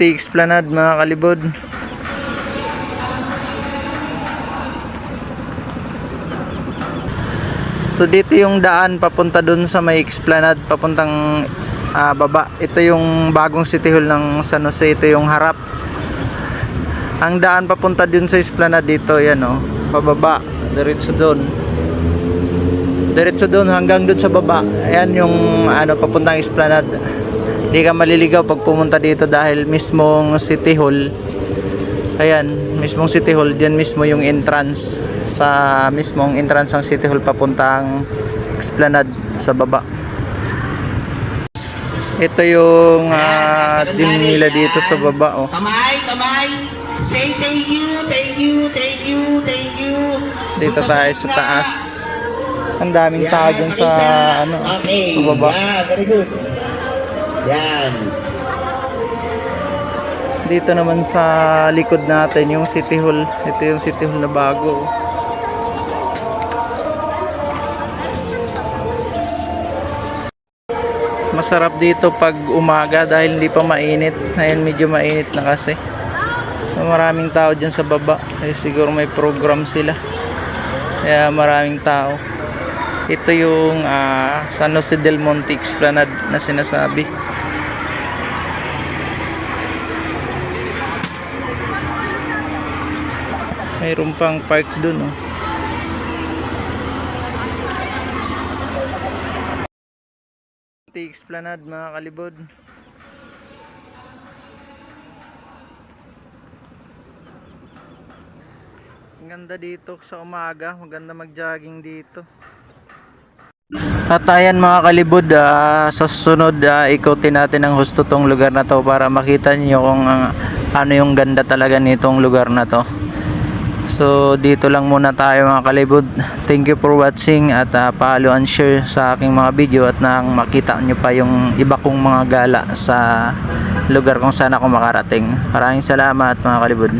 Esplanade mga kalibod. So dito yung daan papunta dun sa may Esplanade papuntang baba. Ito yung bagong City Hall ng San Jose. Ito yung harap. Ang daan papunta dun sa Esplanade dito, yan oh, pababa, diretso dun. Diretso dun hanggang dun sa baba. Ayan yung papuntang Esplanade. Hindi ka maliligaw pag pumunta dito dahil mismong City Hall. Ayan, mismong City Hall, diyan mismo yung entrance. Sa mismong entrance ng City Hall papuntang Esplanade sa baba. Ito yung gym nila dito sa baba oh. Kamay, kamay. Say thank you, thank you, thank you, thank you. Dito tayo sa taas. Ang daming tao dyan sa okay. Sa baba. Yeah, very good. Yan. Dito naman sa likod natin yung City Hall. Ito yung City Hall na bago. Masarap dito pag umaga dahil hindi pa mainit. Ngayon medyo mainit na kasi. So, maraming tao dyan sa baba. Kasi siguro may program sila. Kaya maraming tao. Ito yung San Jose del Monte Esplanade na sinasabi. Mayroon pang park dun oh. Esplanade mga kalibod. Ang ganda dito sa umaga, maganda mag-jogging dito. At ayan mga kalibod, sa susunod ikutin natin ang husto tong lugar na to para makita niyo kung ano yung ganda talaga nitong lugar na to. So dito lang muna tayo mga kalibod. Thank you for watching at follow and share sa aking mga video at nang makita nyo pa yung iba kong mga gala sa lugar kung saan ako makarating. Maraming salamat mga kalibod.